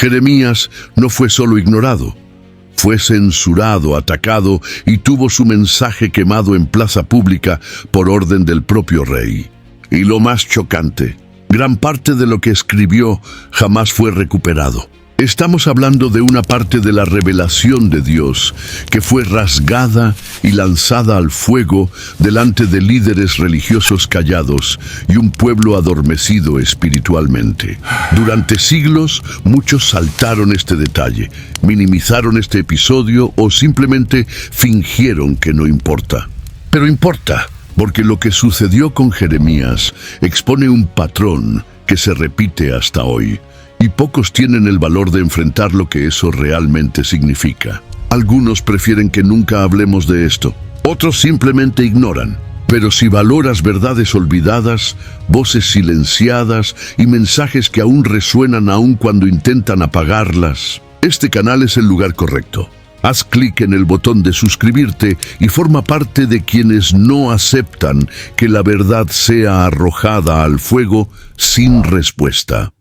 Jeremías no fue solo ignorado, fue censurado, atacado y tuvo su mensaje quemado en plaza pública por orden del propio rey. Y lo más chocante, gran parte de lo que escribió jamás fue recuperado. Estamos hablando de una parte de la revelación de Dios que fue rasgada y lanzada al fuego delante de líderes religiosos callados y un pueblo adormecido espiritualmente. Durante siglos, muchos saltaron este detalle, minimizaron este episodio o simplemente fingieron que no importa. Pero importa, porque lo que sucedió con Jeremías expone un patrón que se repite hasta hoy. Y pocos tienen el valor de enfrentar lo que eso realmente significa. Algunos prefieren que nunca hablemos de esto. Otros simplemente ignoran. Pero si valoras verdades olvidadas, voces silenciadas y mensajes que aún resuenan aún cuando intentan apagarlas, este canal es el lugar correcto. Haz clic en el botón de suscribirte y forma parte de quienes no aceptan que la verdad sea arrojada al fuego sin respuesta.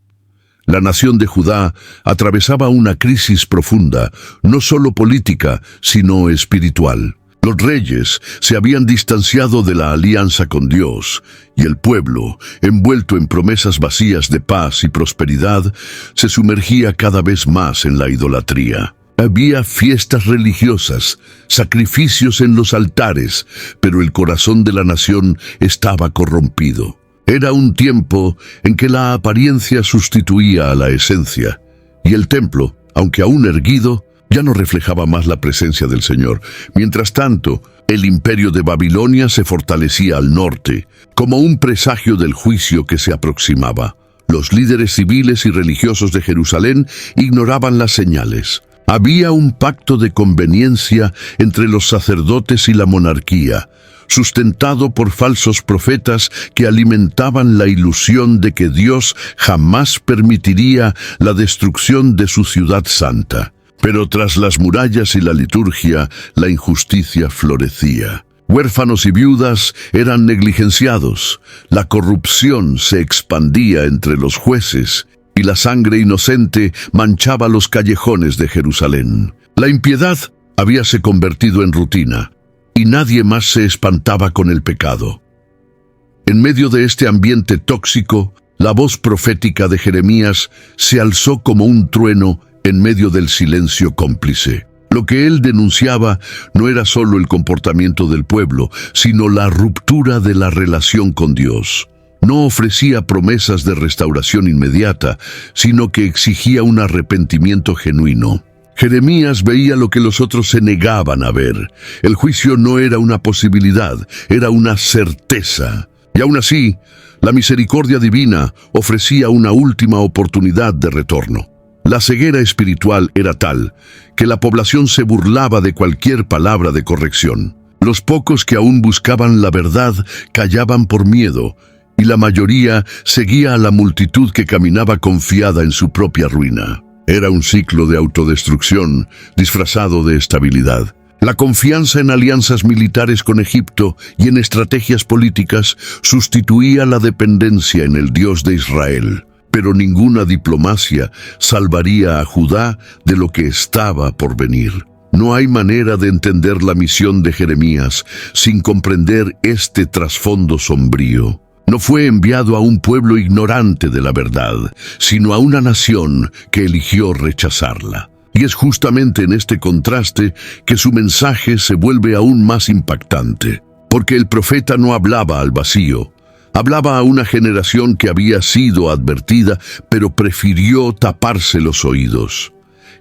La nación de Judá atravesaba una crisis profunda, no solo política, sino espiritual. Los reyes se habían distanciado de la alianza con Dios, y el pueblo, envuelto en promesas vacías de paz y prosperidad, se sumergía cada vez más en la idolatría. Había fiestas religiosas, sacrificios en los altares, pero el corazón de la nación estaba corrompido. Era un tiempo en que la apariencia sustituía a la esencia, y el templo, aunque aún erguido, ya no reflejaba más la presencia del Señor. Mientras tanto, el imperio de Babilonia se fortalecía al norte, como un presagio del juicio que se aproximaba. Los líderes civiles y religiosos de Jerusalén ignoraban las señales. Había un pacto de conveniencia entre los sacerdotes y la monarquía, sustentado por falsos profetas que alimentaban la ilusión de que Dios jamás permitiría la destrucción de su ciudad santa. Pero tras las murallas y la liturgia, la injusticia florecía. Huérfanos y viudas eran negligenciados, la corrupción se expandía entre los jueces y la sangre inocente manchaba los callejones de Jerusalén. La impiedad habíase convertido en rutina, y nadie más se espantaba con el pecado. En medio de este ambiente tóxico, la voz profética de Jeremías se alzó como un trueno en medio del silencio cómplice. Lo que él denunciaba no era solo el comportamiento del pueblo, sino la ruptura de la relación con Dios. No ofrecía promesas de restauración inmediata, sino que exigía un arrepentimiento genuino. Jeremías veía lo que los otros se negaban a ver. El juicio no era una posibilidad, era una certeza. Y aún así, la misericordia divina ofrecía una última oportunidad de retorno. La ceguera espiritual era tal que la población se burlaba de cualquier palabra de corrección. Los pocos que aún buscaban la verdad callaban por miedo, y la mayoría seguía a la multitud que caminaba confiada en su propia ruina. Era un ciclo de autodestrucción disfrazado de estabilidad. La confianza en alianzas militares con Egipto y en estrategias políticas sustituía la dependencia en el Dios de Israel. Pero ninguna diplomacia salvaría a Judá de lo que estaba por venir. No hay manera de entender la misión de Jeremías sin comprender este trasfondo sombrío. No fue enviado a un pueblo ignorante de la verdad, sino a una nación que eligió rechazarla. Y es justamente en este contraste que su mensaje se vuelve aún más impactante, porque el profeta no hablaba al vacío, hablaba a una generación que había sido advertida, pero prefirió taparse los oídos.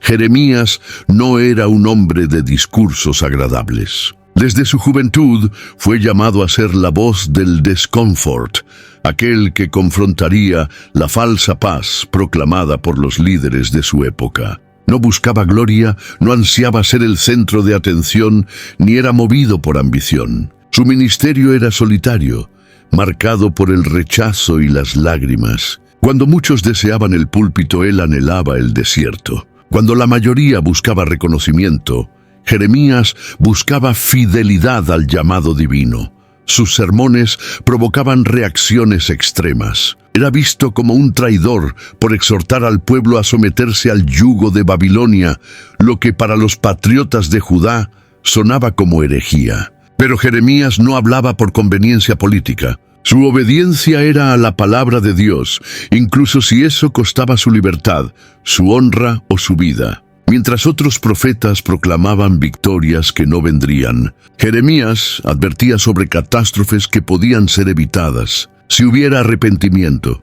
Jeremías no era un hombre de discursos agradables. Desde su juventud fue llamado a ser la voz del desconfort, aquel que confrontaría la falsa paz proclamada por los líderes de su época. No buscaba gloria, no ansiaba ser el centro de atención, ni era movido por ambición. Su ministerio era solitario, marcado por el rechazo y las lágrimas. Cuando muchos deseaban el púlpito, él anhelaba el desierto. Cuando la mayoría buscaba reconocimiento, Jeremías buscaba fidelidad al llamado divino. Sus sermones provocaban reacciones extremas. Era visto como un traidor por exhortar al pueblo a someterse al yugo de Babilonia, lo que para los patriotas de Judá sonaba como herejía. Pero Jeremías no hablaba por conveniencia política. Su obediencia era a la palabra de Dios, incluso si eso costaba su libertad, su honra o su vida. Mientras otros profetas proclamaban victorias que no vendrían, Jeremías advertía sobre catástrofes que podían ser evitadas si hubiera arrepentimiento.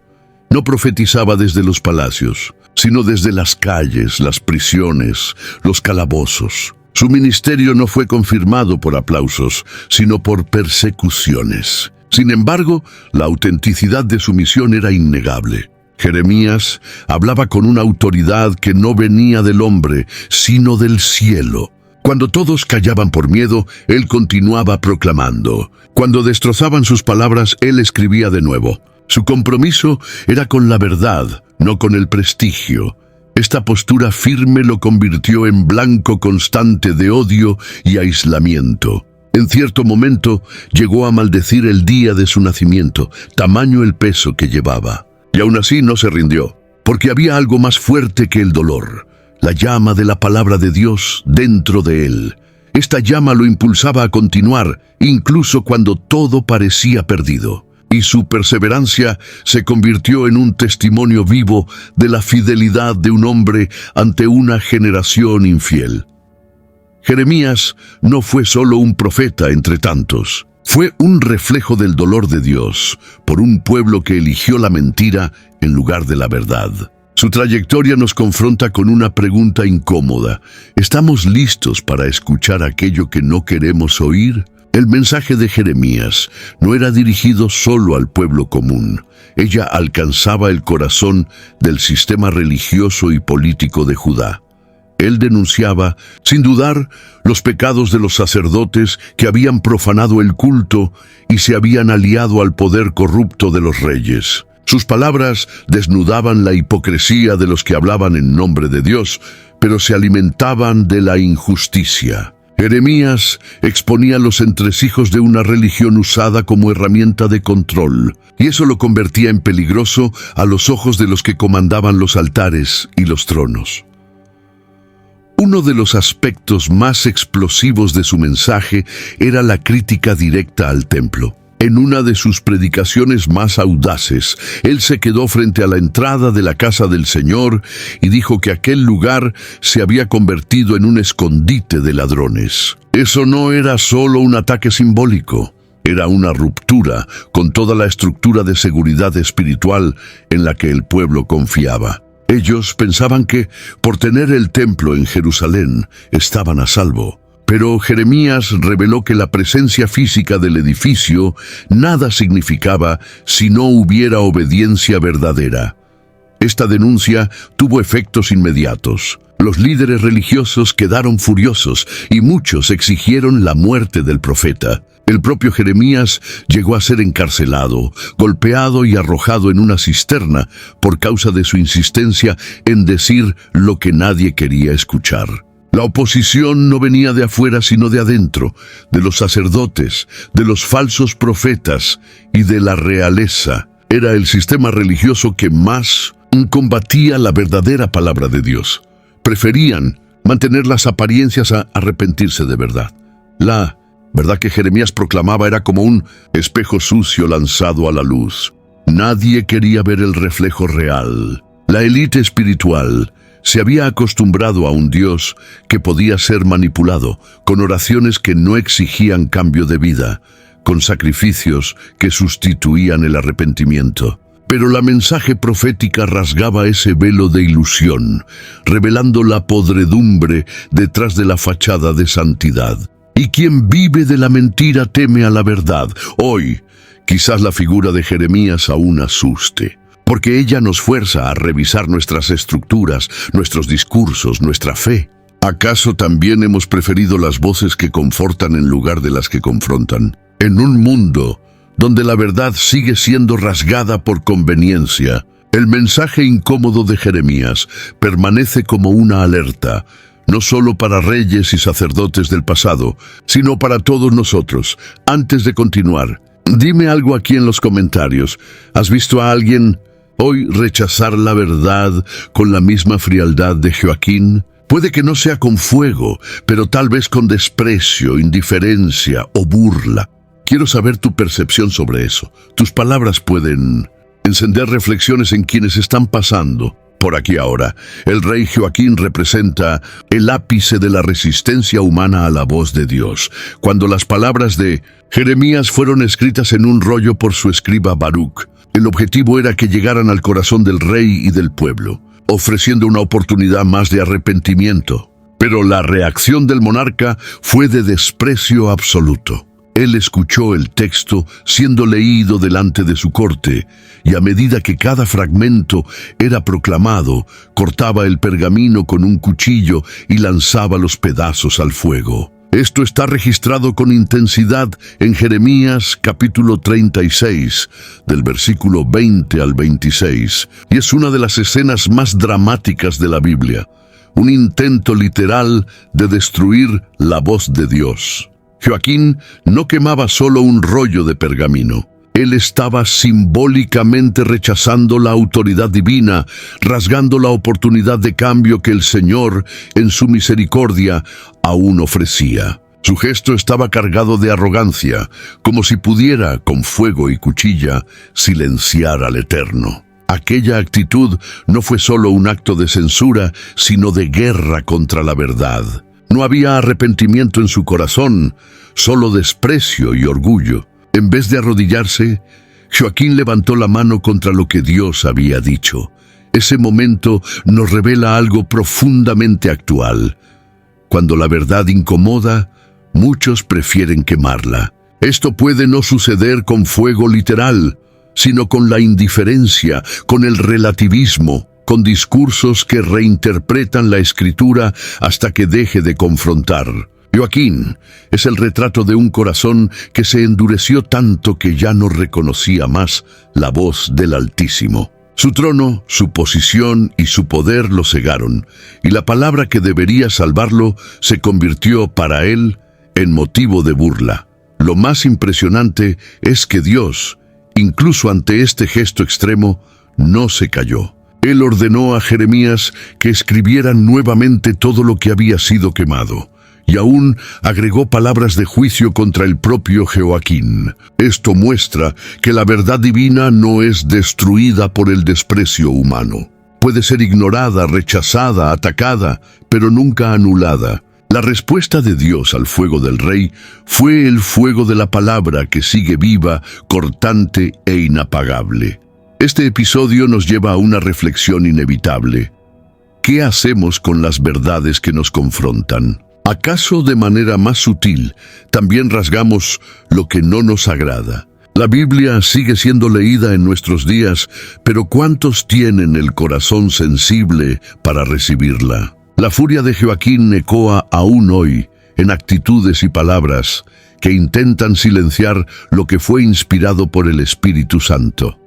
No profetizaba desde los palacios, sino desde las calles, las prisiones, los calabozos. Su ministerio no fue confirmado por aplausos, sino por persecuciones. Sin embargo, la autenticidad de su misión era innegable. Jeremías hablaba con una autoridad que no venía del hombre, sino del cielo. Cuando todos callaban por miedo, él continuaba proclamando. Cuando destrozaban sus palabras, él escribía de nuevo. Su compromiso era con la verdad, no con el prestigio. Esta postura firme lo convirtió en blanco constante de odio y aislamiento. En cierto momento llegó a maldecir el día de su nacimiento, tamaño el peso que llevaba. Y aún así no se rindió, porque había algo más fuerte que el dolor, la llama de la palabra de Dios dentro de él. Esta llama lo impulsaba a continuar, incluso cuando todo parecía perdido. Y su perseverancia se convirtió en un testimonio vivo de la fidelidad de un hombre ante una generación infiel. Jeremías no fue solo un profeta entre tantos. Fue un reflejo del dolor de Dios por un pueblo que eligió la mentira en lugar de la verdad. Su trayectoria nos confronta con una pregunta incómoda. ¿Estamos listos para escuchar aquello que no queremos oír? El mensaje de Jeremías no era dirigido solo al pueblo común. Ella alcanzaba el corazón del sistema religioso y político de Judá. Él denunciaba, sin dudar, los pecados de los sacerdotes que habían profanado el culto y se habían aliado al poder corrupto de los reyes. Sus palabras desnudaban la hipocresía de los que hablaban en nombre de Dios, pero se alimentaban de la injusticia. Jeremías exponía los entresijos de una religión usada como herramienta de control, y eso lo convertía en peligroso a los ojos de los que comandaban los altares y los tronos. Uno de los aspectos más explosivos de su mensaje era la crítica directa al templo. En una de sus predicaciones más audaces, él se quedó frente a la entrada de la casa del Señor y dijo que aquel lugar se había convertido en un escondite de ladrones. Eso no era solo un ataque simbólico, era una ruptura con toda la estructura de seguridad espiritual en la que el pueblo confiaba. Ellos pensaban que, por tener el templo en Jerusalén, estaban a salvo. Pero Jeremías reveló que la presencia física del edificio nada significaba si no hubiera obediencia verdadera. Esta denuncia tuvo efectos inmediatos. Los líderes religiosos quedaron furiosos y muchos exigieron la muerte del profeta. El propio Jeremías llegó a ser encarcelado, golpeado y arrojado en una cisterna por causa de su insistencia en decir lo que nadie quería escuchar. La oposición no venía de afuera sino de adentro, de los sacerdotes, de los falsos profetas y de la realeza. Era el sistema religioso que más combatía la verdadera palabra de Dios. Preferían mantener las apariencias a arrepentirse de verdad. La verdad que Jeremías proclamaba era como un espejo sucio lanzado a la luz. Nadie quería ver el reflejo real. La élite espiritual se había acostumbrado a un Dios que podía ser manipulado, con oraciones que no exigían cambio de vida, con sacrificios que sustituían el arrepentimiento. Pero la mensaje profética rasgaba ese velo de ilusión, revelando la podredumbre detrás de la fachada de santidad. Y quien vive de la mentira teme a la verdad. Hoy, quizás la figura de Jeremías aún asuste, porque ella nos fuerza a revisar nuestras estructuras, nuestros discursos, nuestra fe. ¿Acaso también hemos preferido las voces que confortan en lugar de las que confrontan? En un mundo donde la verdad sigue siendo rasgada por conveniencia, el mensaje incómodo de Jeremías permanece como una alerta, no solo para reyes y sacerdotes del pasado, sino para todos nosotros. Antes de continuar, Dime algo aquí en los comentarios. ¿Has visto a alguien hoy rechazar la verdad con la misma frialdad de Joaquín? Puede que no sea con fuego, pero tal vez con desprecio, indiferencia o burla. Quiero saber tu percepción sobre eso. Tus palabras pueden encender reflexiones en quienes están pasando por aquí ahora. El rey Joaquín representa el ápice de la resistencia humana a la voz de Dios. Cuando las palabras de Jeremías fueron escritas en un rollo por su escriba Baruch, el objetivo era que llegaran al corazón del rey y del pueblo, ofreciendo una oportunidad más de arrepentimiento. Pero la reacción del monarca fue de desprecio absoluto. Él escuchó el texto siendo leído delante de su corte, y a medida que cada fragmento era proclamado, cortaba el pergamino con un cuchillo y lanzaba los pedazos al fuego. Esto está registrado con intensidad en Jeremías capítulo 36, del versículo 20 al 26, y es una de las escenas más dramáticas de la Biblia, un intento literal de destruir la voz de Dios. Joaquín no quemaba solo un rollo de pergamino. Él estaba simbólicamente rechazando la autoridad divina, rasgando la oportunidad de cambio que el Señor, en su misericordia, aún ofrecía. Su gesto estaba cargado de arrogancia, como si pudiera, con fuego y cuchilla, silenciar al Eterno. Aquella actitud no fue solo un acto de censura, sino de guerra contra la verdad. No había arrepentimiento en su corazón, solo desprecio y orgullo. En vez de arrodillarse, Joaquín levantó la mano contra lo que Dios había dicho. Ese momento nos revela algo profundamente actual. Cuando la verdad incomoda, muchos prefieren quemarla. Esto puede no suceder con fuego literal, sino con la indiferencia, con el relativismo, con discursos que reinterpretan la Escritura hasta que deje de confrontar. Joaquín es el retrato de un corazón que se endureció tanto que ya no reconocía más la voz del Altísimo. Su trono, su posición y su poder lo cegaron, y la palabra que debería salvarlo se convirtió para él en motivo de burla. Lo más impresionante es que Dios, incluso ante este gesto extremo, no se calló. Él ordenó a Jeremías que escribieran nuevamente todo lo que había sido quemado, y aún agregó palabras de juicio contra el propio Joaquín. Esto muestra que la verdad divina no es destruida por el desprecio humano. Puede ser ignorada, rechazada, atacada, pero nunca anulada. La respuesta de Dios al fuego del rey fue el fuego de la palabra que sigue viva, cortante e inapagable. Este episodio nos lleva a una reflexión inevitable. ¿Qué hacemos con las verdades que nos confrontan? ¿Acaso de manera más sutil también rasgamos lo que no nos agrada? La Biblia sigue siendo leída en nuestros días, pero ¿cuántos tienen el corazón sensible para recibirla? La furia de Joaquín ecoa aún hoy en actitudes y palabras que intentan silenciar lo que fue inspirado por el Espíritu Santo.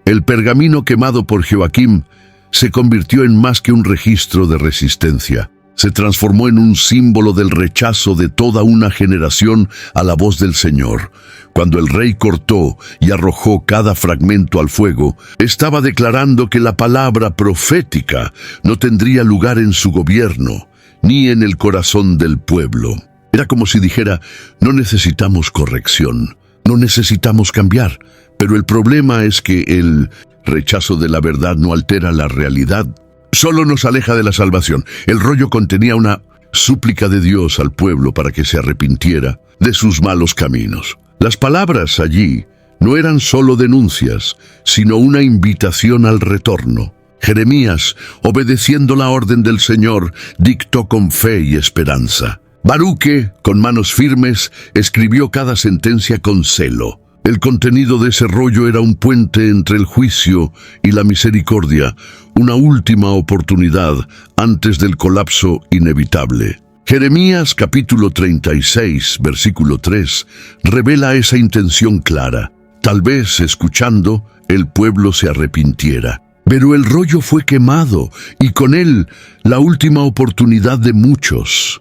El pergamino quemado por Joaquín se convirtió en más que un registro de resistencia. Se transformó en un símbolo del rechazo de toda una generación a la voz del Señor. Cuando el rey cortó y arrojó cada fragmento al fuego, estaba declarando que la palabra profética no tendría lugar en su gobierno, ni en el corazón del pueblo. Era como si dijera, no necesitamos corrección, no necesitamos cambiar. Pero el problema es que el rechazo de la verdad no altera la realidad, solo nos aleja de la salvación. El rollo contenía una súplica de Dios al pueblo para que se arrepintiera de sus malos caminos. Las palabras allí no eran solo denuncias, sino una invitación al retorno. Jeremías, obedeciendo la orden del Señor, dictó con fe y esperanza. Baruch, con manos firmes, escribió cada sentencia con celo. El contenido de ese rollo era un puente entre el juicio y la misericordia, una última oportunidad antes del colapso inevitable. Jeremías capítulo 36, versículo 3, revela esa intención clara. Tal vez, escuchando, el pueblo se arrepintiera. Pero el rollo fue quemado, y con él la última oportunidad de muchos.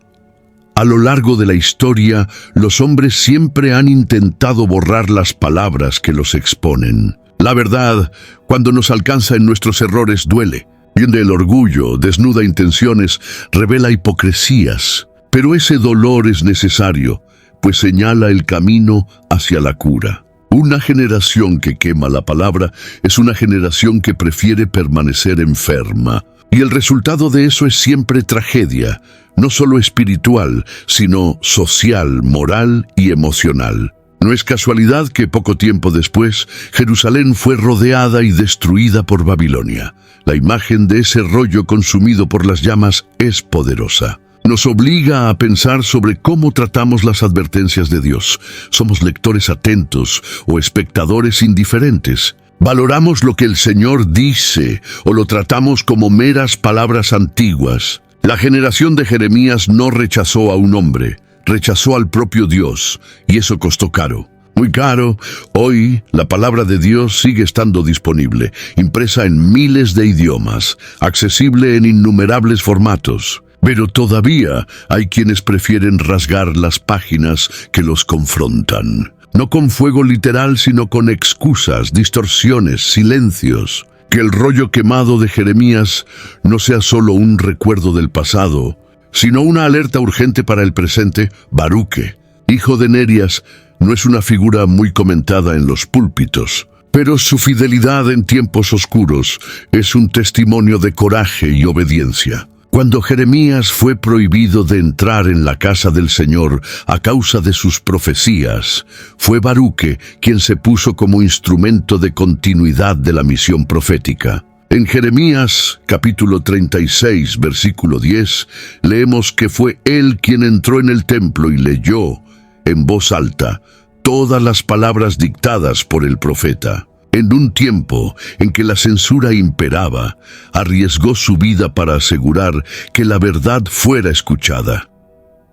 A lo largo de la historia, los hombres siempre han intentado borrar las palabras que los exponen. La verdad, cuando nos alcanza en nuestros errores, duele. Viene el orgullo, desnuda intenciones, revela hipocresías. Pero ese dolor es necesario, pues señala el camino hacia la cura. Una generación que quema la palabra es una generación que prefiere permanecer enferma. Y el resultado de eso es siempre tragedia, no solo espiritual, sino social, moral y emocional. No es casualidad que poco tiempo después, Jerusalén fue rodeada y destruida por Babilonia. La imagen de ese rollo consumido por las llamas es poderosa. Nos obliga a pensar sobre cómo tratamos las advertencias de Dios. ¿Somos lectores atentos o espectadores indiferentes? ¿Valoramos lo que el Señor dice o lo tratamos como meras palabras antiguas? La generación de Jeremías no rechazó a un hombre, rechazó al propio Dios, y eso costó caro. Muy caro. Hoy la palabra de Dios sigue estando disponible, impresa en miles de idiomas, accesible en innumerables formatos. Pero todavía hay quienes prefieren rasgar las páginas que los confrontan. No con fuego literal, sino con excusas, distorsiones, silencios. Que el rollo quemado de Jeremías no sea solo un recuerdo del pasado, sino una alerta urgente para el presente. Baruque, hijo de Nerias, no es una figura muy comentada en los púlpitos, pero su fidelidad en tiempos oscuros es un testimonio de coraje y obediencia. Cuando Jeremías fue prohibido de entrar en la casa del Señor a causa de sus profecías, fue Baruque quien se puso como instrumento de continuidad de la misión profética. En Jeremías, capítulo 36, versículo 10, leemos que fue él quien entró en el templo y leyó, en voz alta, todas las palabras dictadas por el profeta. En un tiempo en que la censura imperaba, arriesgó su vida para asegurar que la verdad fuera escuchada.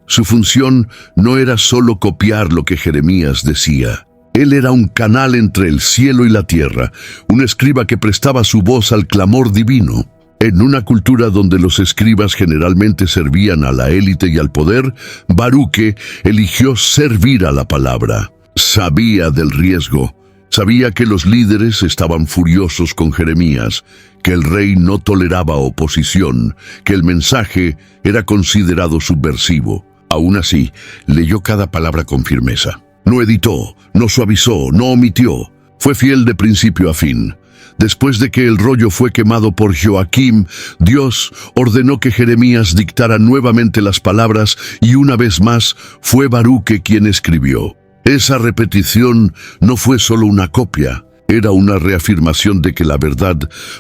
Su función no era solo copiar lo que Jeremías decía. Él era un canal entre el cielo y la tierra, un escriba que prestaba su voz al clamor divino. En una cultura donde los escribas generalmente servían a la élite y al poder, Baruque eligió servir a la palabra. Sabía del riesgo. Sabía que los líderes estaban furiosos con Jeremías, que el rey no toleraba oposición, que el mensaje era considerado subversivo. Aún así, leyó cada palabra con firmeza. No editó, no suavizó, no omitió. Fue fiel de principio a fin. Después de que el rollo fue quemado por Joaquim, Dios ordenó que Jeremías dictara nuevamente las palabras y una vez más fue Baruque quien escribió. Esa repetición no fue solo una copia, era una reafirmación de que la verdad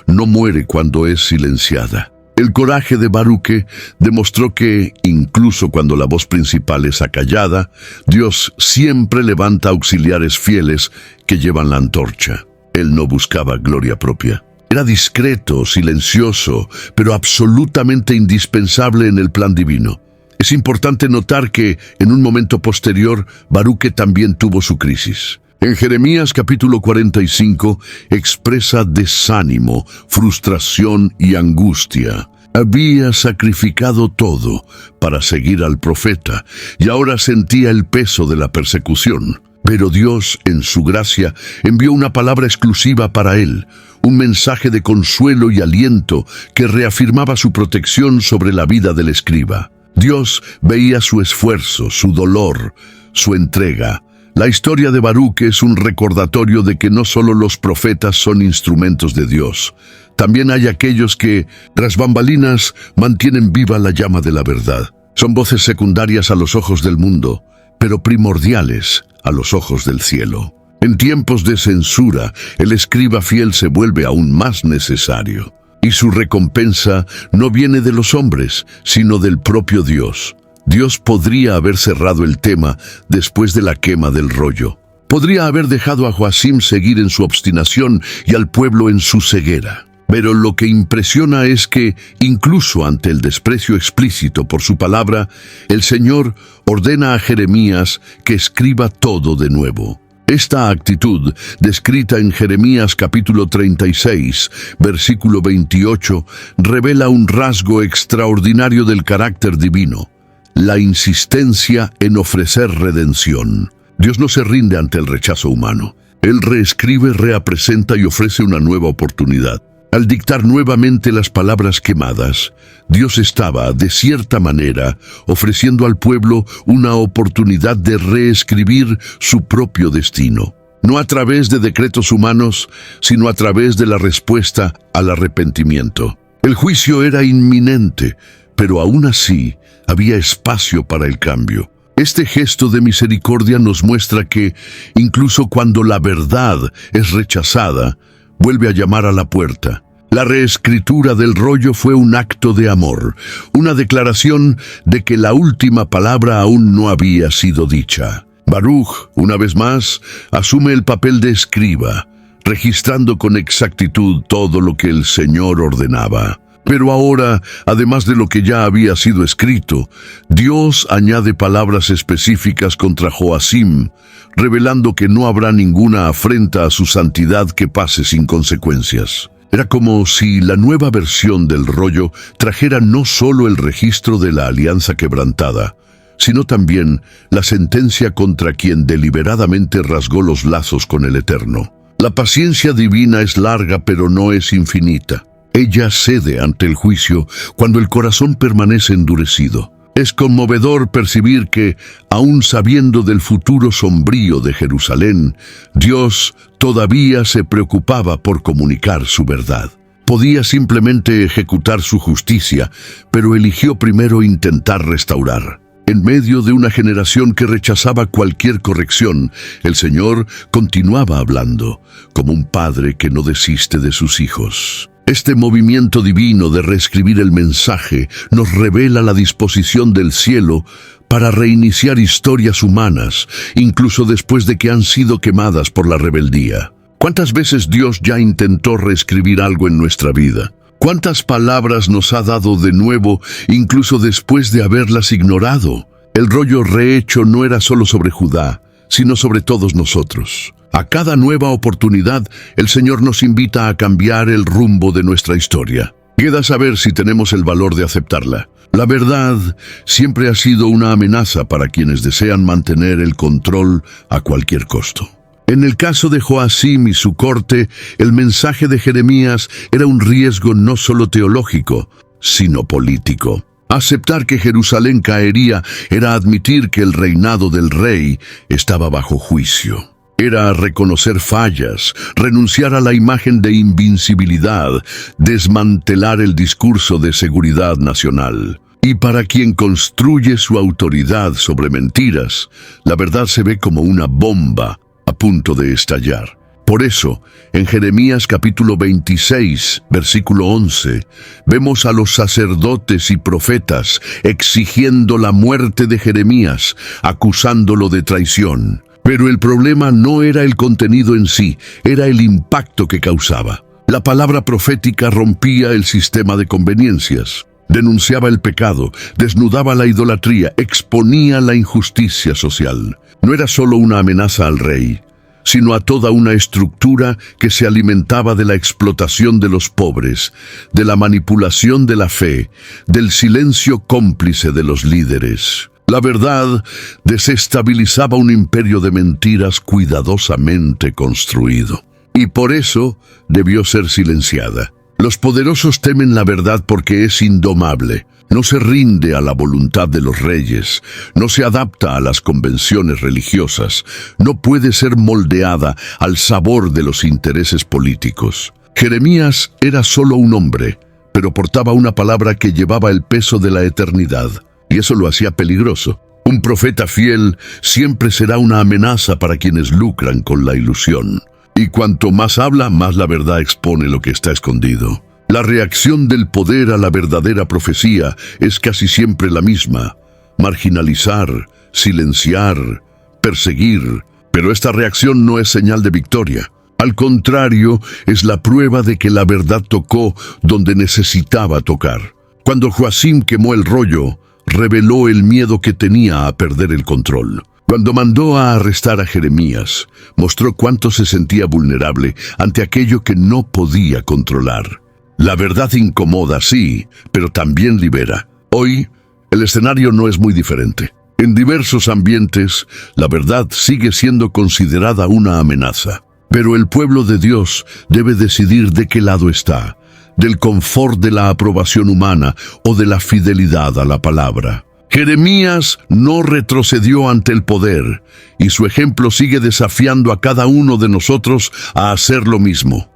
no muere cuando es silenciada. El coraje de Baruque demostró que, incluso cuando la voz principal es acallada, Dios siempre levanta auxiliares fieles que llevan la antorcha. Él no buscaba gloria propia. Era discreto, silencioso, pero absolutamente indispensable en el plan divino. Es importante notar que, en un momento posterior, Baruque también tuvo su crisis. En Jeremías capítulo 45 expresa desánimo, frustración y angustia. Había sacrificado todo para seguir al profeta y ahora sentía el peso de la persecución. Pero Dios, en su gracia, envió una palabra exclusiva para él, un mensaje de consuelo y aliento que reafirmaba su protección sobre la vida del escriba. Dios veía su esfuerzo, su dolor, su entrega. La historia de Baruque es un recordatorio de que no solo los profetas son instrumentos de Dios. También hay aquellos que, tras bambalinas, mantienen viva la llama de la verdad. Son voces secundarias a los ojos del mundo, pero primordiales a los ojos del cielo. En tiempos de censura, el escriba fiel se vuelve aún más necesario. Y su recompensa no viene de los hombres, sino del propio Dios. Dios podría haber cerrado el tema después de la quema del rollo. Podría haber dejado a Joacim seguir en su obstinación y al pueblo en su ceguera. Pero lo que impresiona es que, incluso ante el desprecio explícito por su palabra, el Señor ordena a Jeremías que escriba todo de nuevo. Esta actitud, descrita en Jeremías capítulo 36, versículo 28, revela un rasgo extraordinario del carácter divino. la insistencia en ofrecer redención. Dios no se rinde ante el rechazo humano. Él reescribe, reapresenta y ofrece una nueva oportunidad. Al dictar nuevamente las palabras quemadas, Dios estaba, de cierta manera, ofreciendo al pueblo una oportunidad de reescribir su propio destino. No a través de decretos humanos, sino a través de la respuesta al arrepentimiento. El juicio era inminente, pero aún así había espacio para el cambio. Este gesto de misericordia nos muestra que, incluso cuando la verdad es rechazada, vuelve a llamar a la puerta. La reescritura del rollo fue un acto de amor, una declaración de que la última palabra aún no había sido dicha. Baruch, una vez más, asume el papel de escriba, registrando con exactitud todo lo que el Señor ordenaba. Pero ahora, además de lo que ya había sido escrito, Dios añade palabras específicas contra Joacim, revelando que no habrá ninguna afrenta a su santidad que pase sin consecuencias. Era como si la nueva versión del rollo trajera no solo el registro de la alianza quebrantada, sino también la sentencia contra quien deliberadamente rasgó los lazos con el Eterno. La paciencia divina es larga, pero no es infinita. Ella cede ante el juicio cuando el corazón permanece endurecido. Es conmovedor percibir que, aun sabiendo del futuro sombrío de Jerusalén, Dios todavía se preocupaba por comunicar su verdad. Podía simplemente ejecutar su justicia, pero eligió primero intentar restaurar. En medio de una generación que rechazaba cualquier corrección, el Señor continuaba hablando, como un padre que no desiste de sus hijos. Este movimiento divino de reescribir el mensaje nos revela la disposición del cielo para reiniciar historias humanas, incluso después de que han sido quemadas por la rebeldía. ¿Cuántas veces Dios ya intentó reescribir algo en nuestra vida? ¿Cuántas palabras nos ha dado de nuevo, incluso después de haberlas ignorado? El rollo rehecho no era solo sobre Judá, sino sobre todos nosotros. A cada nueva oportunidad, el Señor nos invita a cambiar el rumbo de nuestra historia. Queda saber si tenemos el valor de aceptarla. La verdad siempre ha sido una amenaza para quienes desean mantener el control a cualquier costo. En el caso de Joacim y su corte, el mensaje de Jeremías era un riesgo no solo teológico, sino político. Aceptar que Jerusalén caería era admitir que el reinado del rey estaba bajo juicio. Era reconocer fallas, renunciar a la imagen de invincibilidad, desmantelar el discurso de seguridad nacional. Y para quien construye su autoridad sobre mentiras, la verdad se ve como una bomba a punto de estallar. Por eso, en Jeremías capítulo 26, versículo 11, vemos a los sacerdotes y profetas exigiendo la muerte de Jeremías, acusándolo de traición. Pero el problema no era el contenido en sí, era el impacto que causaba. La palabra profética rompía el sistema de conveniencias, denunciaba el pecado, desnudaba la idolatría, exponía la injusticia social. No era solo una amenaza al rey, sino a toda una estructura que se alimentaba de la explotación de los pobres, de la manipulación de la fe, del silencio cómplice de los líderes. La verdad desestabilizaba un imperio de mentiras cuidadosamente construido. Y por eso debió ser silenciada. Los poderosos temen la verdad porque es indomable. No se rinde a la voluntad de los reyes, no se adapta a las convenciones religiosas, no puede ser moldeada al sabor de los intereses políticos. Jeremías era solo un hombre, pero portaba una palabra que llevaba el peso de la eternidad, y eso lo hacía peligroso. Un profeta fiel siempre será una amenaza para quienes lucran con la ilusión. Y cuanto más habla, más la verdad expone lo que está escondido. La reacción del poder a la verdadera profecía es casi siempre la misma: marginalizar, silenciar, perseguir. Pero esta reacción no es señal de victoria. Al contrario, es la prueba de que la verdad tocó donde necesitaba tocar. Cuando Joacim quemó el rollo, reveló el miedo que tenía a perder el control. Cuando mandó a arrestar a Jeremías, mostró cuánto se sentía vulnerable ante aquello que no podía controlar. La verdad incomoda, sí, pero también libera. Hoy, El escenario no es muy diferente. En diversos ambientes, la verdad sigue siendo considerada una amenaza. Pero el pueblo de Dios debe decidir de qué lado está, del confort de la aprobación humana o de la fidelidad a la palabra. Jeremías no retrocedió ante el poder, y su ejemplo sigue desafiando a cada uno de nosotros a hacer lo mismo.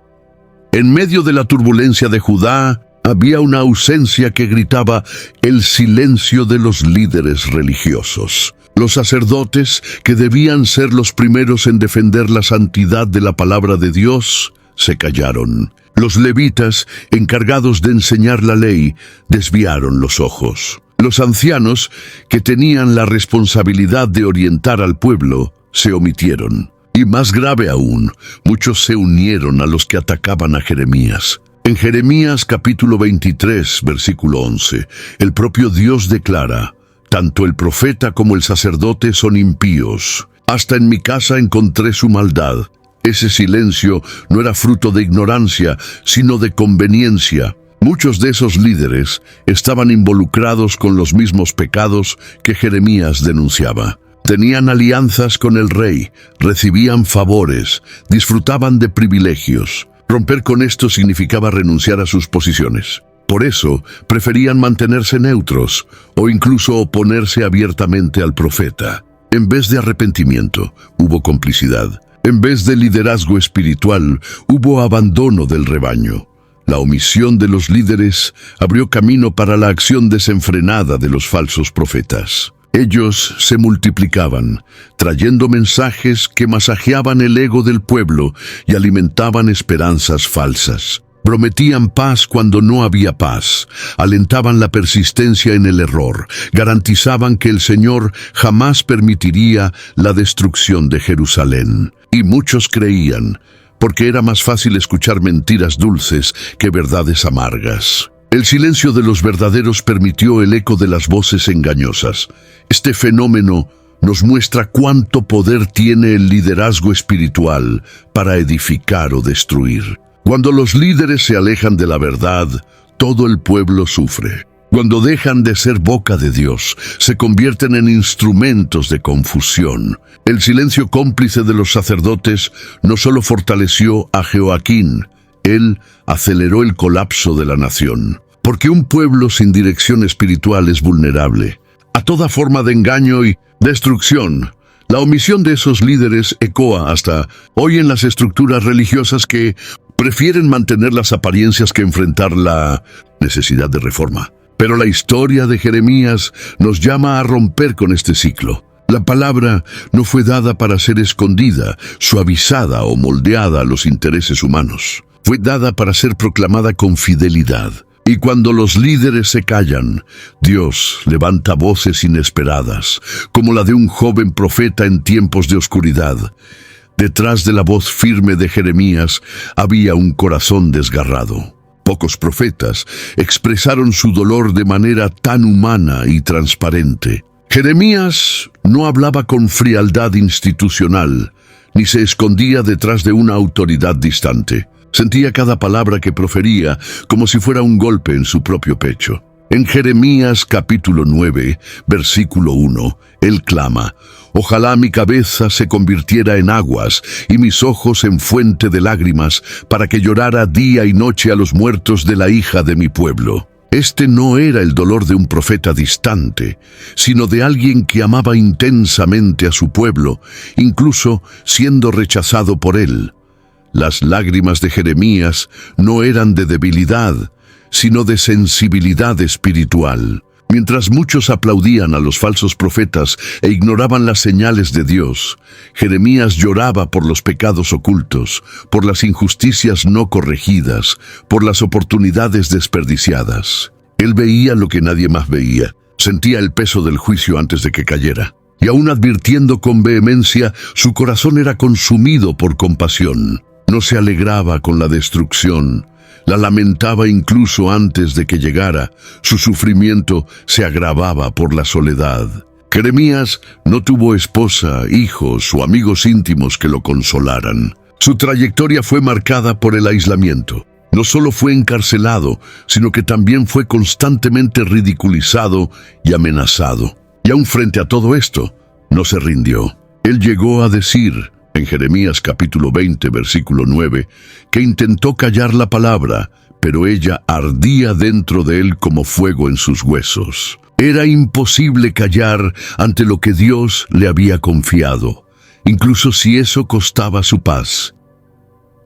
En medio de la turbulencia de Judá, había una ausencia que gritaba el silencio de los líderes religiosos. Los sacerdotes, que debían ser los primeros en defender la santidad de la palabra de Dios, se callaron. Los levitas, encargados de enseñar la ley, desviaron los ojos. Los ancianos, que tenían la responsabilidad de orientar al pueblo, se omitieron. Y más grave aún, muchos se unieron a los que atacaban a Jeremías. En Jeremías capítulo 23, versículo 11, el propio Dios declara: «Tanto el profeta como el sacerdote son impíos. Hasta en mi casa encontré su maldad». Ese silencio no era fruto de ignorancia, sino de conveniencia. Muchos de esos líderes estaban involucrados con los mismos pecados que Jeremías denunciaba. Tenían alianzas con el rey, recibían favores, disfrutaban de privilegios. Romper con esto significaba renunciar a sus posiciones. Por eso, preferían mantenerse neutros o incluso oponerse abiertamente al profeta. En vez de arrepentimiento, hubo complicidad. En vez de liderazgo espiritual, hubo abandono del rebaño. La omisión de los líderes abrió camino para la acción desenfrenada de los falsos profetas. Ellos se multiplicaban, trayendo mensajes que masajeaban el ego del pueblo y alimentaban esperanzas falsas. Prometían paz cuando no había paz, alentaban la persistencia en el error, garantizaban que el Señor jamás permitiría la destrucción de Jerusalén. Y muchos creían, porque era más fácil escuchar mentiras dulces que verdades amargas. El silencio de los verdaderos permitió el eco de las voces engañosas. Este fenómeno nos muestra cuánto poder tiene el liderazgo espiritual para edificar o destruir. Cuando los líderes se alejan de la verdad, todo el pueblo sufre. Cuando dejan de ser boca de Dios, se convierten en instrumentos de confusión. El silencio cómplice de los sacerdotes no solo fortaleció a Joaquín, él aceleró el colapso de la nación. Porque un pueblo sin dirección espiritual es vulnerable a toda forma de engaño y destrucción. La omisión de esos líderes ecoa hasta hoy en las estructuras religiosas que prefieren mantener las apariencias que enfrentar la necesidad de reforma. Pero la historia de Jeremías nos llama a romper con este ciclo. La palabra no fue dada para ser escondida, suavizada o moldeada a los intereses humanos. Fue dada para ser proclamada con fidelidad. Y cuando los líderes se callan, Dios levanta voces inesperadas, como la de un joven profeta en tiempos de oscuridad. Detrás de la voz firme de Jeremías había un corazón desgarrado. Pocos profetas expresaron su dolor de manera tan humana y transparente. Jeremías no hablaba con frialdad institucional, ni se escondía detrás de una autoridad distante. Sentía cada palabra que profería como si fuera un golpe en su propio pecho. En Jeremías capítulo 9, versículo 1, él clama: «Ojalá mi cabeza se convirtiera en aguas y mis ojos en fuente de lágrimas, para que llorara día y noche a los muertos de la hija de mi pueblo». Este no era el dolor de un profeta distante, sino de alguien que amaba intensamente a su pueblo, incluso siendo rechazado por él. Las lágrimas de Jeremías no eran de debilidad, sino de sensibilidad espiritual. Mientras muchos aplaudían a los falsos profetas e ignoraban las señales de Dios, Jeremías lloraba por los pecados ocultos, por las injusticias no corregidas, por las oportunidades desperdiciadas. Él veía lo que nadie más veía, sentía el peso del juicio antes de que cayera. Y aún advirtiendo con vehemencia, su corazón era consumido por compasión. No se alegraba con la destrucción, la lamentaba incluso antes de que llegara. Su sufrimiento se agravaba por la soledad. Jeremías no tuvo esposa, hijos o amigos íntimos que lo consolaran. Su trayectoria fue marcada por el aislamiento. No solo fue encarcelado, sino que también fue constantemente ridiculizado y amenazado. Y aún frente a todo esto, no se rindió. Él llegó a decir, en Jeremías capítulo 20, versículo 9, que intentó callar la palabra, pero ella ardía dentro de él como fuego en sus huesos. Era imposible callar ante lo que Dios le había confiado, incluso si eso costaba su paz.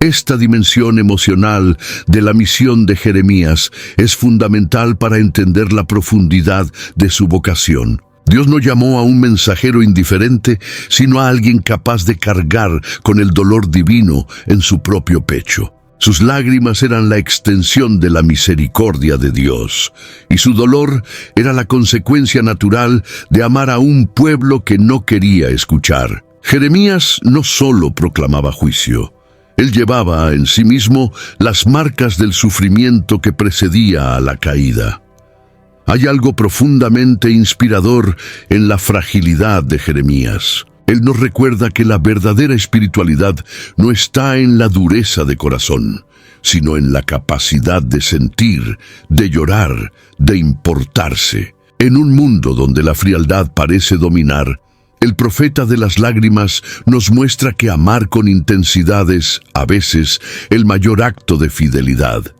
Esta dimensión emocional de la misión de Jeremías es fundamental para entender la profundidad de su vocación. Dios no llamó a un mensajero indiferente, sino a alguien capaz de cargar con el dolor divino en su propio pecho. Sus lágrimas eran la extensión de la misericordia de Dios, y su dolor era la consecuencia natural de amar a un pueblo que no quería escuchar. Jeremías no solo proclamaba juicio, él llevaba en sí mismo las marcas del sufrimiento que precedía a la caída. Hay algo profundamente inspirador en la fragilidad de Jeremías. Él nos recuerda que la verdadera espiritualidad no está en la dureza de corazón, sino en la capacidad de sentir, de llorar, de importarse. En un mundo donde la frialdad parece dominar, el profeta de las lágrimas nos muestra que amar con intensidad es, a veces, el mayor acto de fidelidad.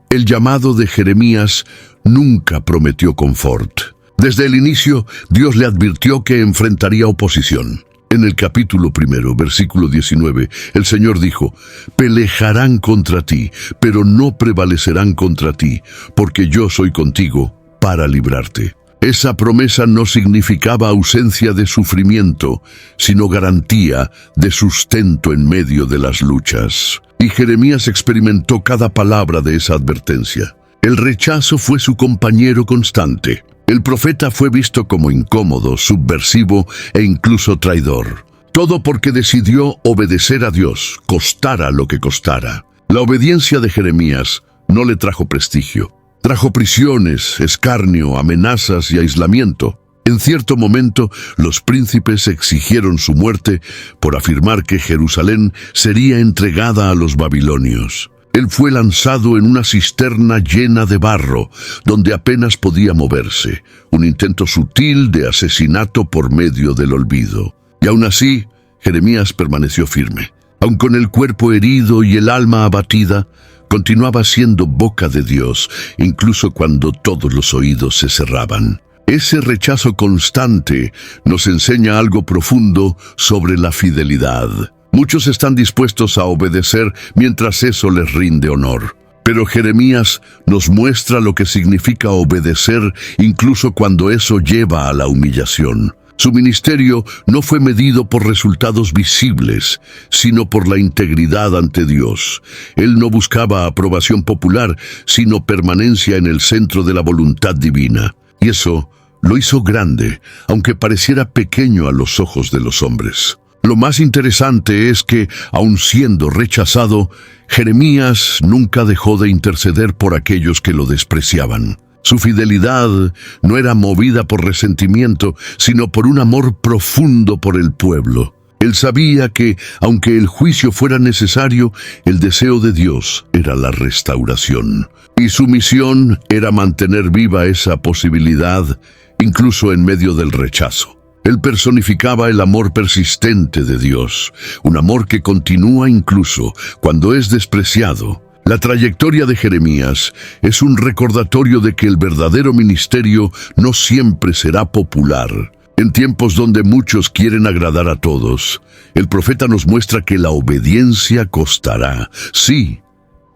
El llamado de Jeremías nunca prometió confort. Desde el inicio, Dios le advirtió que enfrentaría oposición. En el capítulo 1, versículo 19, el Señor dijo: «Pelejarán contra ti, pero no prevalecerán contra ti, porque yo soy contigo para librarte». Esa promesa no significaba ausencia de sufrimiento, sino garantía de sustento en medio de las luchas. Y Jeremías experimentó cada palabra de esa advertencia. El rechazo fue su compañero constante. El profeta fue visto como incómodo, subversivo e incluso traidor. Todo porque decidió obedecer a Dios, costara lo que costara. La obediencia de Jeremías no le trajo prestigio. Trajo prisiones, escarnio, amenazas y aislamiento. En cierto momento, los príncipes exigieron su muerte por afirmar que Jerusalén sería entregada a los babilonios. Él fue lanzado en una cisterna llena de barro, donde apenas podía moverse, un intento sutil de asesinato por medio del olvido. Y aún así, Jeremías permaneció firme. Aun con el cuerpo herido y el alma abatida, continuaba siendo boca de Dios, incluso cuando todos los oídos se cerraban. Ese rechazo constante nos enseña algo profundo sobre la fidelidad. Muchos están dispuestos a obedecer mientras eso les rinde honor. Pero Jeremías nos muestra lo que significa obedecer incluso cuando eso lleva a la humillación. Su ministerio no fue medido por resultados visibles, sino por la integridad ante Dios. Él no buscaba aprobación popular, sino permanencia en el centro de la voluntad divina. Y eso lo hizo grande, aunque pareciera pequeño a los ojos de los hombres. Lo más interesante es que, aun siendo rechazado, Jeremías nunca dejó de interceder por aquellos que lo despreciaban. Su fidelidad no era movida por resentimiento, sino por un amor profundo por el pueblo. Él sabía que, aunque el juicio fuera necesario, el deseo de Dios era la restauración. Y su misión era mantener viva esa posibilidad, incluso en medio del rechazo. Él personificaba el amor persistente de Dios, un amor que continúa incluso cuando es despreciado. La trayectoria de Jeremías es un recordatorio de que el verdadero ministerio no siempre será popular. En tiempos donde muchos quieren agradar a todos, el profeta nos muestra que la obediencia costará, sí,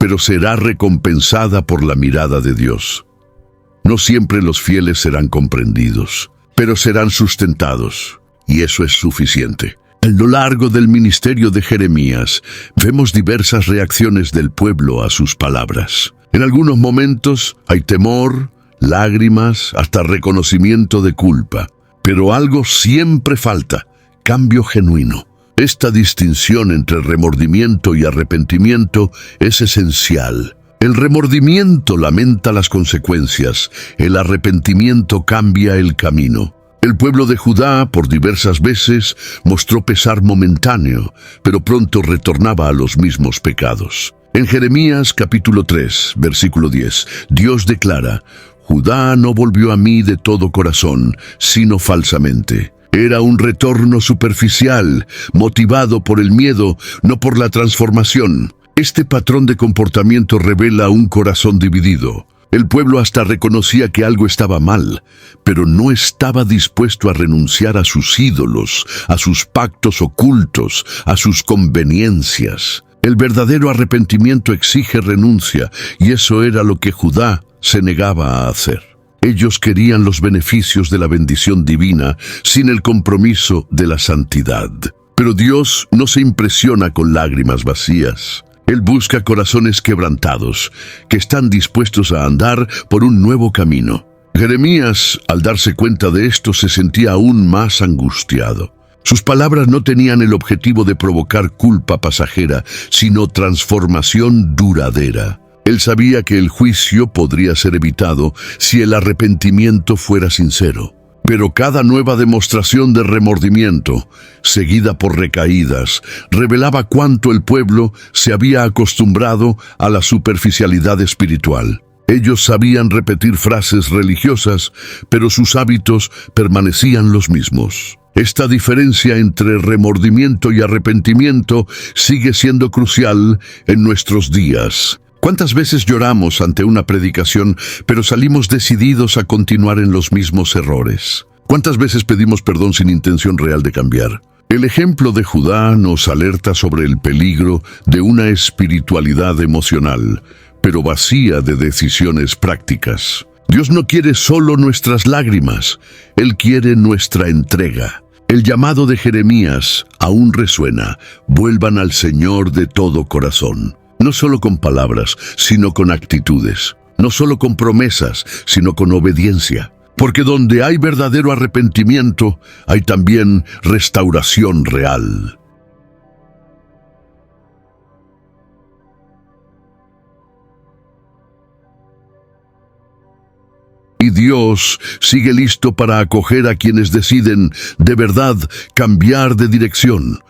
pero será recompensada por la mirada de Dios. No siempre los fieles serán comprendidos, pero serán sustentados, y eso es suficiente. A lo largo del ministerio de Jeremías, vemos diversas reacciones del pueblo a sus palabras. En algunos momentos hay temor, lágrimas, hasta reconocimiento de culpa. Pero algo siempre falta: cambio genuino. Esta distinción entre remordimiento y arrepentimiento es esencial. El remordimiento lamenta las consecuencias, el arrepentimiento cambia el camino. El pueblo de Judá, por diversas veces, mostró pesar momentáneo, pero pronto retornaba a los mismos pecados. En Jeremías capítulo 3, versículo 10, Dios declara: Judá no volvió a mí de todo corazón, sino falsamente. Era un retorno superficial, motivado por el miedo, no por la transformación. Este patrón de comportamiento revela un corazón dividido. El pueblo hasta reconocía que algo estaba mal, pero no estaba dispuesto a renunciar a sus ídolos, a sus pactos ocultos, a sus conveniencias. El verdadero arrepentimiento exige renuncia, y eso era lo que Judá se negaba a hacer. Ellos querían los beneficios de la bendición divina sin el compromiso de la santidad. Pero Dios no se impresiona con lágrimas vacías. Él busca corazones quebrantados, que están dispuestos a andar por un nuevo camino. Jeremías, al darse cuenta de esto, se sentía aún más angustiado. Sus palabras no tenían el objetivo de provocar culpa pasajera, sino transformación duradera. Él sabía que el juicio podría ser evitado si el arrepentimiento fuera sincero. Pero cada nueva demostración de remordimiento, seguida por recaídas, revelaba cuánto el pueblo se había acostumbrado a la superficialidad espiritual. Ellos sabían repetir frases religiosas, pero sus hábitos permanecían los mismos. Esta diferencia entre remordimiento y arrepentimiento sigue siendo crucial en nuestros días. ¿Cuántas veces lloramos ante una predicación, pero salimos decididos a continuar en los mismos errores? ¿Cuántas veces pedimos perdón sin intención real de cambiar? El ejemplo de Judá nos alerta sobre el peligro de una espiritualidad emocional, pero vacía de decisiones prácticas. Dios no quiere solo nuestras lágrimas, Él quiere nuestra entrega. El llamado de Jeremías aún resuena: vuelvan al Señor de todo corazón. No solo con palabras, sino con actitudes. No solo con promesas, sino con obediencia. Porque donde hay verdadero arrepentimiento, hay también restauración real. Y Dios sigue listo para acoger a quienes deciden, de verdad, cambiar de dirección.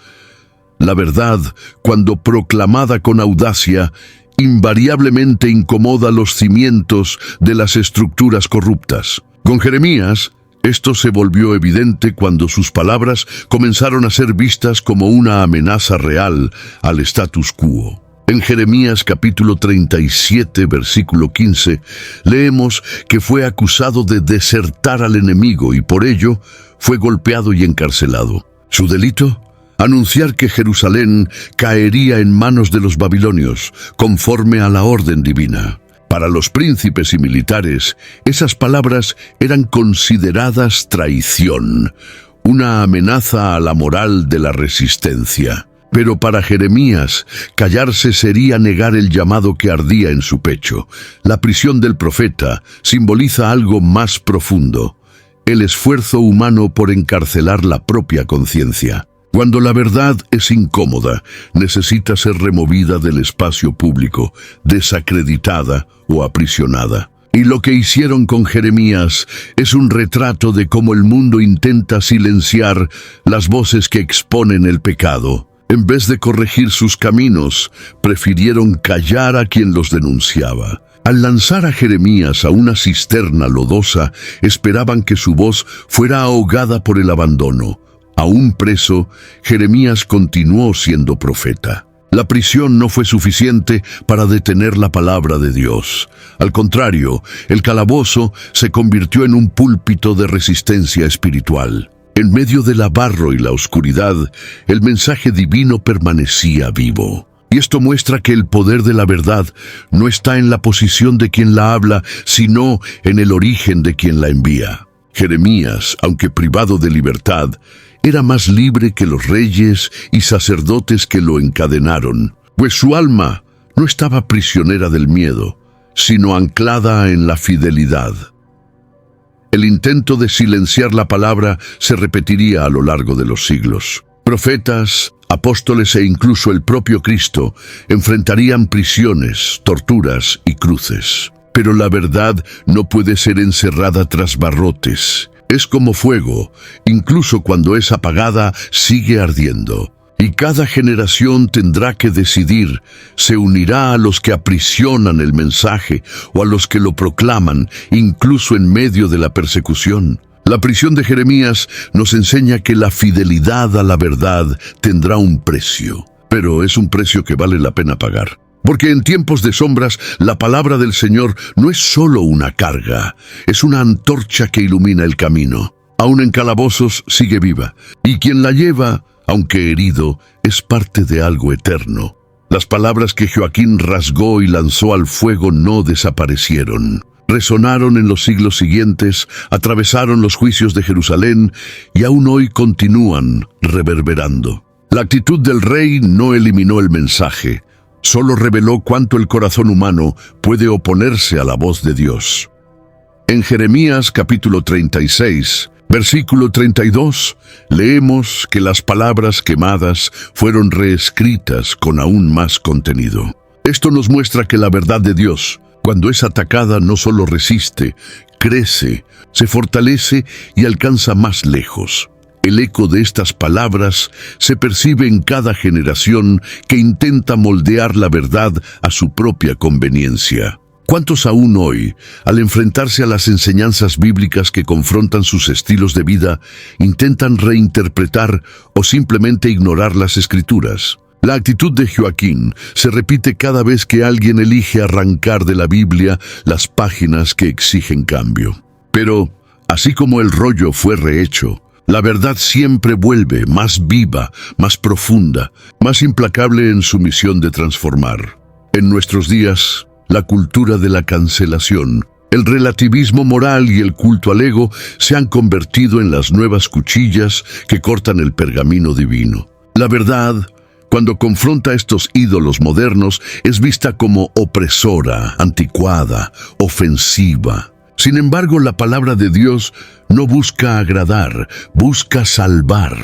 La verdad, cuando proclamada con audacia, invariablemente incomoda los cimientos de las estructuras corruptas. Con Jeremías, esto se volvió evidente cuando sus palabras comenzaron a ser vistas como una amenaza real al status quo. En Jeremías capítulo 37, versículo 15, leemos que fue acusado de desertar al enemigo y por ello fue golpeado y encarcelado. ¿Su delito? Anunciar que Jerusalén caería en manos de los babilonios, conforme a la orden divina. Para los príncipes y militares, esas palabras eran consideradas traición, una amenaza a la moral de la resistencia. Pero para Jeremías, callarse sería negar el llamado que ardía en su pecho. La prisión del profeta simboliza algo más profundo: el esfuerzo humano por encarcelar la propia conciencia. Cuando la verdad es incómoda, necesita ser removida del espacio público, desacreditada o aprisionada. Y lo que hicieron con Jeremías es un retrato de cómo el mundo intenta silenciar las voces que exponen el pecado. En vez de corregir sus caminos, prefirieron callar a quien los denunciaba. Al lanzar a Jeremías a una cisterna lodosa, esperaban que su voz fuera ahogada por el abandono. Aún preso, Jeremías continuó siendo profeta. La prisión no fue suficiente para detener la palabra de Dios. Al contrario, el calabozo se convirtió en un púlpito de resistencia espiritual. En medio del barro y la oscuridad, el mensaje divino permanecía vivo. Y esto muestra que el poder de la verdad no está en la posición de quien la habla, sino en el origen de quien la envía. Jeremías, aunque privado de libertad, era más libre que los reyes y sacerdotes que lo encadenaron, pues su alma no estaba prisionera del miedo, sino anclada en la fidelidad. El intento de silenciar la palabra se repetiría a lo largo de los siglos. Profetas, apóstoles e incluso el propio Cristo enfrentarían prisiones, torturas y cruces. Pero la verdad no puede ser encerrada tras barrotes. Es como fuego, incluso cuando es apagada, sigue ardiendo. Y cada generación tendrá que decidir, ¿se unirá a los que aprisionan el mensaje o a los que lo proclaman, incluso en medio de la persecución? La prisión de Jeremías nos enseña que la fidelidad a la verdad tendrá un precio, pero es un precio que vale la pena pagar. Porque en tiempos de sombras, la palabra del Señor no es solo una carga, es una antorcha que ilumina el camino. Aún en calabozos sigue viva, y quien la lleva, aunque herido, es parte de algo eterno. Las palabras que Joaquín rasgó y lanzó al fuego no desaparecieron. Resonaron en los siglos siguientes, atravesaron los juicios de Jerusalén y aún hoy continúan reverberando. La actitud del rey no eliminó el mensaje, solo reveló cuánto el corazón humano puede oponerse a la voz de Dios. En Jeremías capítulo 36, versículo 32, leemos que las palabras quemadas fueron reescritas con aún más contenido. Esto nos muestra que la verdad de Dios, cuando es atacada, no solo resiste, crece, se fortalece y alcanza más lejos. El eco de estas palabras se percibe en cada generación que intenta moldear la verdad a su propia conveniencia. ¿Cuántos aún hoy, al enfrentarse a las enseñanzas bíblicas que confrontan sus estilos de vida, intentan reinterpretar o simplemente ignorar las Escrituras? La actitud de Joaquín se repite cada vez que alguien elige arrancar de la Biblia las páginas que exigen cambio. Pero, así como el rollo fue rehecho, la verdad siempre vuelve más viva, más profunda, más implacable en su misión de transformar. En nuestros días, la cultura de la cancelación, el relativismo moral y el culto al ego se han convertido en las nuevas cuchillas que cortan el pergamino divino. La verdad, cuando confronta a estos ídolos modernos, es vista como opresora, anticuada, ofensiva. Sin embargo, la palabra de Dios no busca agradar, busca salvar.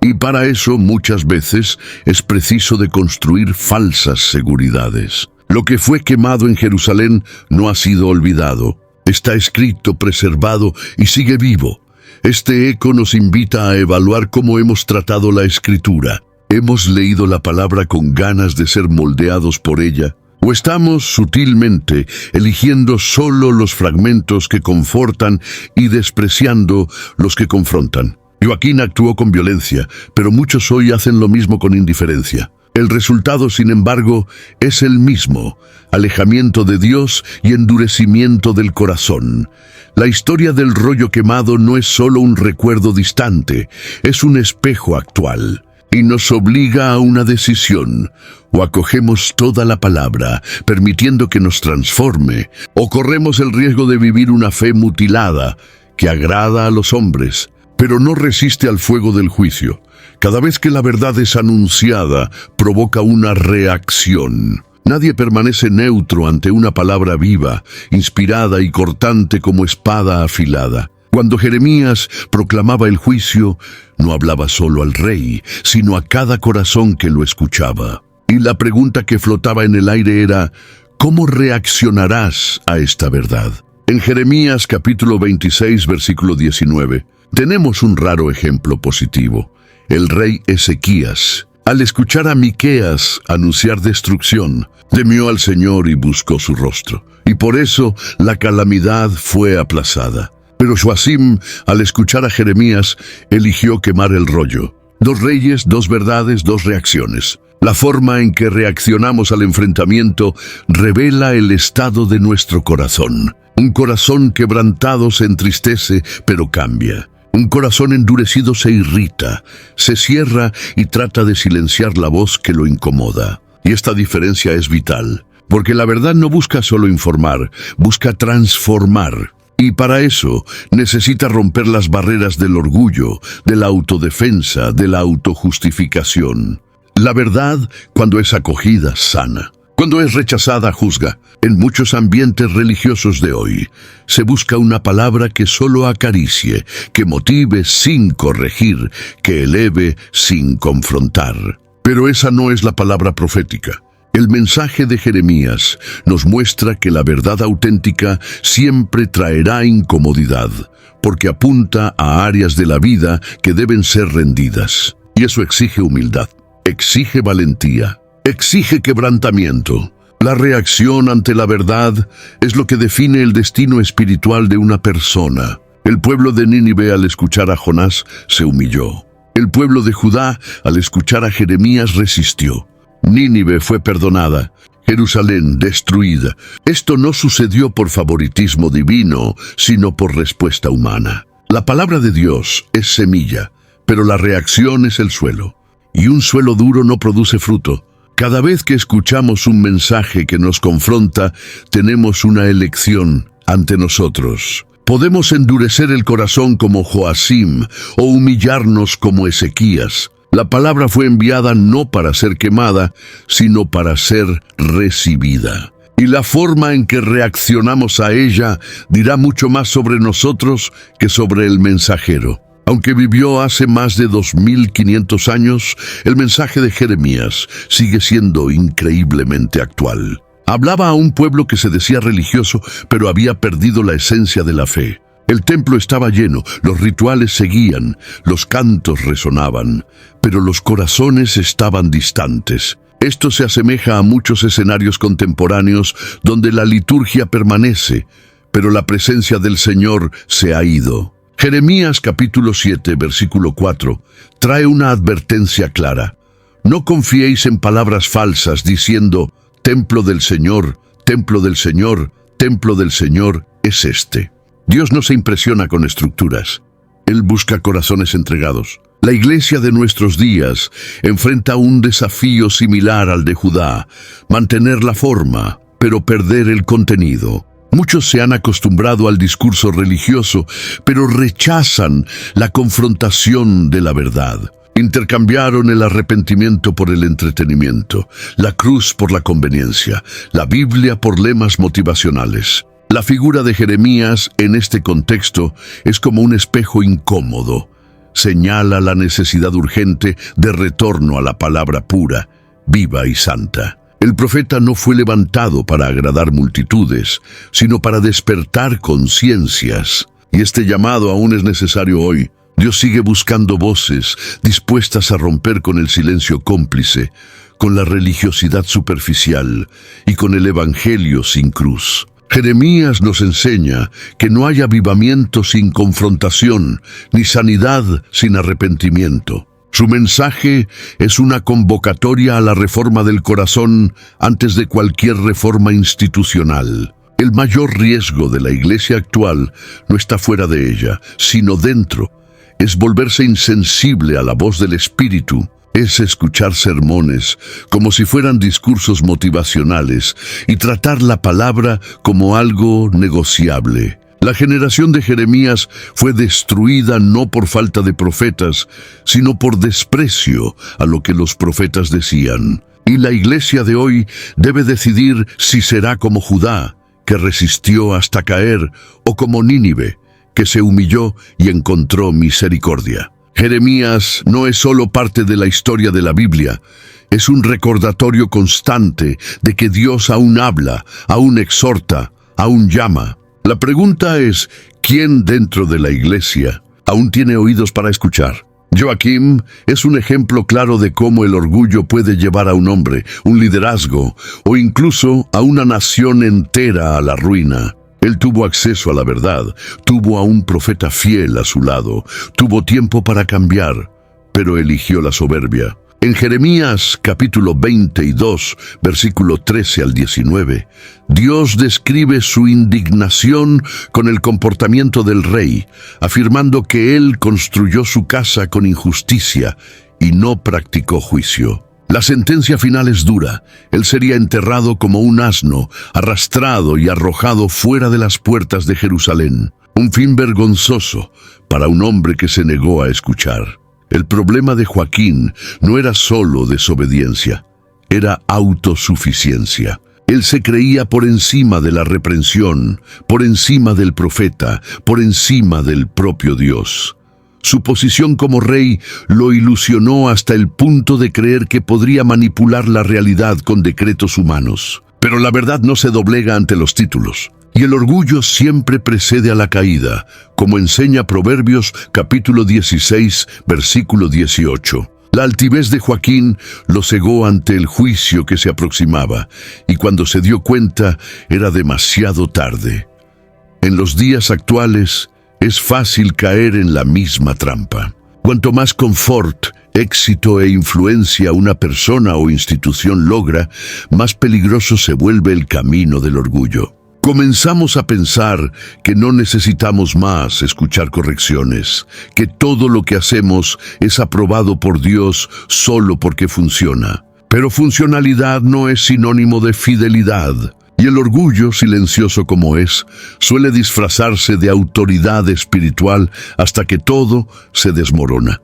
Y para eso muchas veces es preciso de construir falsas seguridades. Lo que fue quemado en Jerusalén no ha sido olvidado. Está escrito, preservado y sigue vivo. Este eco nos invita a evaluar cómo hemos tratado la Escritura. ¿Hemos leído la palabra con ganas de ser moldeados por ella? ¿O estamos sutilmente eligiendo solo los fragmentos que confortan y despreciando los que confrontan? Joaquín actuó con violencia, pero muchos hoy hacen lo mismo con indiferencia. El resultado, sin embargo, es el mismo: alejamiento de Dios y endurecimiento del corazón. La historia del rollo quemado no es solo un recuerdo distante, es un espejo actual. Y nos obliga a una decisión: o acogemos toda la palabra, permitiendo que nos transforme, o corremos el riesgo de vivir una fe mutilada, que agrada a los hombres, pero no resiste al fuego del juicio. Cada vez que la verdad es anunciada, provoca una reacción. Nadie permanece neutro ante una palabra viva, inspirada y cortante como espada afilada. Cuando Jeremías proclamaba el juicio, no hablaba solo al rey, sino a cada corazón que lo escuchaba. Y la pregunta que flotaba en el aire era: ¿cómo reaccionarás a esta verdad? En Jeremías capítulo 26, versículo 19, tenemos un raro ejemplo positivo. El rey Ezequías, al escuchar a Miqueas anunciar destrucción, temió al Señor y buscó su rostro. Y por eso la calamidad fue aplazada. Pero Joacim, al escuchar a Jeremías, eligió quemar el rollo. 2 reyes, 2 verdades, 2 reacciones. La forma en que reaccionamos al enfrentamiento revela el estado de nuestro corazón. Un corazón quebrantado se entristece, pero cambia. Un corazón endurecido se irrita, se cierra y trata de silenciar la voz que lo incomoda. Y esta diferencia es vital, porque la verdad no busca solo informar, busca transformar. Y para eso necesita romper las barreras del orgullo, de la autodefensa, de la autojustificación. La verdad, cuando es acogida, sana. Cuando es rechazada, juzga. En muchos ambientes religiosos de hoy, se busca una palabra que solo acaricie, que motive sin corregir, que eleve sin confrontar. Pero esa no es la palabra profética. El mensaje de Jeremías nos muestra que la verdad auténtica siempre traerá incomodidad, porque apunta a áreas de la vida que deben ser rendidas. Y eso exige humildad. exige valentía, exige quebrantamiento. La reacción ante la verdad es lo que define el destino espiritual de una persona. El pueblo de Nínive, al escuchar a Jonás, se humilló. El pueblo de Judá, al escuchar a Jeremías, resistió. Nínive fue perdonada, Jerusalén destruida. Esto no sucedió por favoritismo divino, sino por respuesta humana. La palabra de Dios es semilla, pero la reacción es el suelo. Y un suelo duro no produce fruto. Cada vez que escuchamos un mensaje que nos confronta, tenemos una elección ante nosotros. Podemos endurecer el corazón como Joacim o humillarnos como Ezequías. La palabra fue enviada no para ser quemada, sino para ser recibida. Y la forma en que reaccionamos a ella dirá mucho más sobre nosotros que sobre el mensajero. Aunque vivió hace más de 2500 años, el mensaje de Jeremías sigue siendo increíblemente actual. Hablaba a un pueblo que se decía religioso, pero había perdido la esencia de la fe. El templo estaba lleno, los rituales seguían, los cantos resonaban, pero los corazones estaban distantes. Esto se asemeja a muchos escenarios contemporáneos donde la liturgia permanece, pero la presencia del Señor se ha ido. Jeremías capítulo 7, versículo 4, trae una advertencia clara. No confiéis en palabras falsas diciendo, templo del Señor, templo del Señor, templo del Señor es este. Dios no se impresiona con estructuras. Él busca corazones entregados. La iglesia de nuestros días enfrenta un desafío similar al de Judá, mantener la forma, pero perder el contenido. Muchos se han acostumbrado al discurso religioso, pero rechazan la confrontación de la verdad. Intercambiaron el arrepentimiento por el entretenimiento, la cruz por la conveniencia, la Biblia por lemas motivacionales. La figura de Jeremías en este contexto es como un espejo incómodo. Señala la necesidad urgente de retorno a la palabra pura, viva y santa. El profeta no fue levantado para agradar multitudes, sino para despertar conciencias. Y este llamado aún es necesario hoy. Dios sigue buscando voces dispuestas a romper con el silencio cómplice, con la religiosidad superficial y con el evangelio sin cruz. Jeremías nos enseña que no hay avivamiento sin confrontación, ni sanidad sin arrepentimiento. Su mensaje es una convocatoria a la reforma del corazón antes de cualquier reforma institucional. El mayor riesgo de la iglesia actual no está fuera de ella, sino dentro. Es volverse insensible a la voz del Espíritu. Es escuchar sermones como si fueran discursos motivacionales y tratar la palabra como algo negociable. La generación de Jeremías fue destruida no por falta de profetas, sino por desprecio a lo que los profetas decían. Y la iglesia de hoy debe decidir si será como Judá, que resistió hasta caer, o como Nínive, que se humilló y encontró misericordia. Jeremías no es solo parte de la historia de la Biblia, es un recordatorio constante de que Dios aún habla, aún exhorta, aún llama. La pregunta es, ¿quién dentro de la iglesia aún tiene oídos para escuchar? Joaquim es un ejemplo claro de cómo el orgullo puede llevar a un hombre, un liderazgo o incluso a una nación entera a la ruina. Él tuvo acceso a la verdad, tuvo a un profeta fiel a su lado, tuvo tiempo para cambiar, pero eligió la soberbia. En Jeremías capítulo 22, versículo 13 al 19, Dios describe su indignación con el comportamiento del rey, afirmando que él construyó su casa con injusticia y no practicó juicio. La sentencia final es dura. Él sería enterrado como un asno, arrastrado y arrojado fuera de las puertas de Jerusalén. Un fin vergonzoso para un hombre que se negó a escuchar. El problema de Joaquín no era solo desobediencia, era autosuficiencia. Él se creía por encima de la reprensión, por encima del profeta, por encima del propio Dios. Su posición como rey lo ilusionó hasta el punto de creer que podría manipular la realidad con decretos humanos. Pero la verdad no se doblega ante los títulos. Y el orgullo siempre precede a la caída, como enseña Proverbios capítulo 16, versículo 18. La altivez de Joaquín lo cegó ante el juicio que se aproximaba, y cuando se dio cuenta era demasiado tarde. En los días actuales es fácil caer en la misma trampa. Cuanto más confort, éxito e influencia una persona o institución logra, más peligroso se vuelve el camino del orgullo. Comenzamos a pensar que no necesitamos más escuchar correcciones, que todo lo que hacemos es aprobado por Dios solo porque funciona. Pero funcionalidad no es sinónimo de fidelidad, y el orgullo, silencioso como es, suele disfrazarse de autoridad espiritual hasta que todo se desmorona.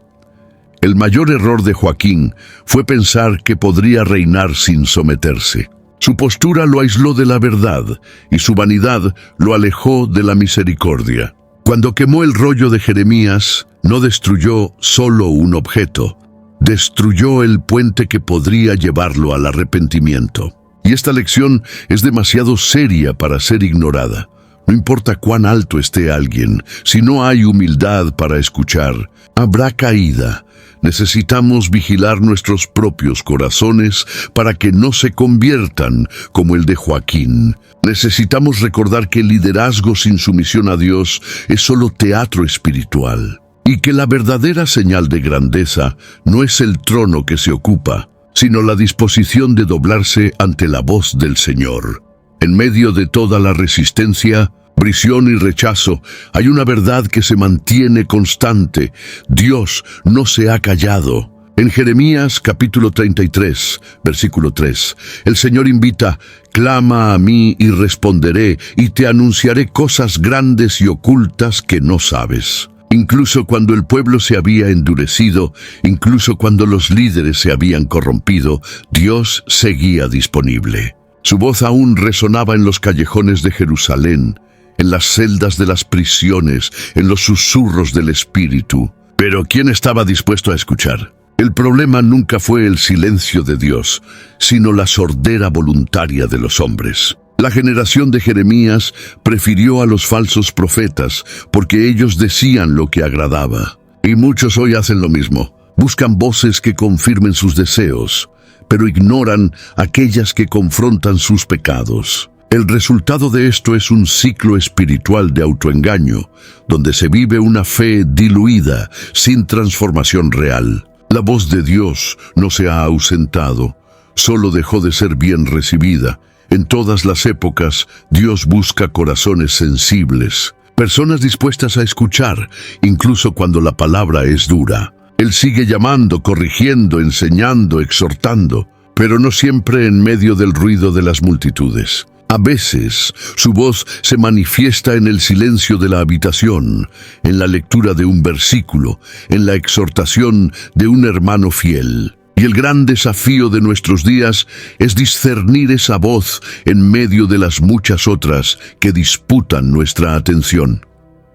El mayor error de Joaquín fue pensar que podría reinar sin someterse. Su postura lo aisló de la verdad y su vanidad lo alejó de la misericordia. Cuando quemó el rollo de Jeremías, no destruyó solo un objeto, destruyó el puente que podría llevarlo al arrepentimiento. Y esta lección es demasiado seria para ser ignorada. No importa cuán alto esté alguien, si no hay humildad para escuchar, habrá caída. Necesitamos vigilar nuestros propios corazones para que no se conviertan como el de Joaquín. Necesitamos recordar que el liderazgo sin sumisión a Dios es solo teatro espiritual, y que la verdadera señal de grandeza no es el trono que se ocupa, sino la disposición de doblarse ante la voz del Señor. En medio de toda la resistencia, prisión y rechazo, hay una verdad que se mantiene constante. Dios no se ha callado. En Jeremías capítulo 33, versículo 3, el Señor invita: «Clama a mí y responderé, y te anunciaré cosas grandes y ocultas que no sabes». Incluso cuando el pueblo se había endurecido, incluso cuando los líderes se habían corrompido, Dios seguía disponible. Su voz aún resonaba en los callejones de Jerusalén, en las celdas de las prisiones, en los susurros del Espíritu. Pero ¿quién estaba dispuesto a escuchar? El problema nunca fue el silencio de Dios, sino la sordera voluntaria de los hombres. La generación de Jeremías prefirió a los falsos profetas porque ellos decían lo que agradaba. Y muchos hoy hacen lo mismo. Buscan voces que confirmen sus deseos, pero ignoran aquellas que confrontan sus pecados. El resultado de esto es un ciclo espiritual de autoengaño, donde se vive una fe diluida, sin transformación real. La voz de Dios no se ha ausentado, solo dejó de ser bien recibida. En todas las épocas, Dios busca corazones sensibles, personas dispuestas a escuchar, incluso cuando la palabra es dura. Él sigue llamando, corrigiendo, enseñando, exhortando, pero no siempre en medio del ruido de las multitudes. A veces, su voz se manifiesta en el silencio de la habitación, en la lectura de un versículo, en la exhortación de un hermano fiel. Y el gran desafío de nuestros días es discernir esa voz en medio de las muchas otras que disputan nuestra atención.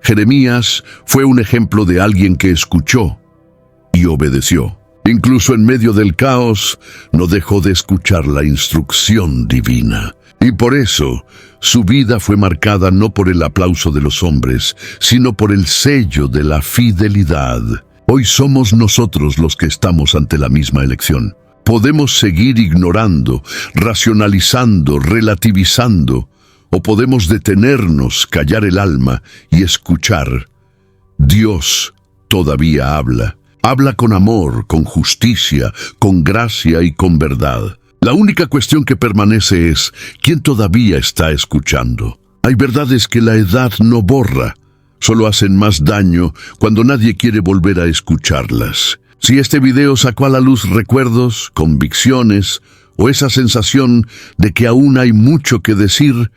Jeremías fue un ejemplo de alguien que escuchó y obedeció. Incluso en medio del caos, no dejó de escuchar la instrucción divina. Y por eso, su vida fue marcada no por el aplauso de los hombres, sino por el sello de la fidelidad. Hoy somos nosotros los que estamos ante la misma elección. Podemos seguir ignorando, racionalizando, relativizando, o podemos detenernos, callar el alma y escuchar. Dios todavía habla. Habla con amor, con justicia, con gracia y con verdad. La única cuestión que permanece es: ¿quién todavía está escuchando? Hay verdades que la edad no borra. Solo hacen más daño cuando nadie quiere volver a escucharlas. Si este video sacó a la luz recuerdos, convicciones o esa sensación de que aún hay mucho que decir,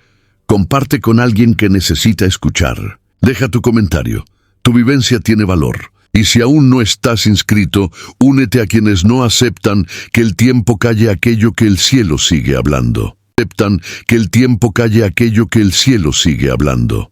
comparte con alguien que necesita escuchar. Deja tu comentario. Tu vivencia tiene valor. Y si aún no estás inscrito, únete a quienes no aceptan que el tiempo calle aquello que el cielo sigue hablando. Aceptan que el tiempo calle aquello que el cielo sigue hablando.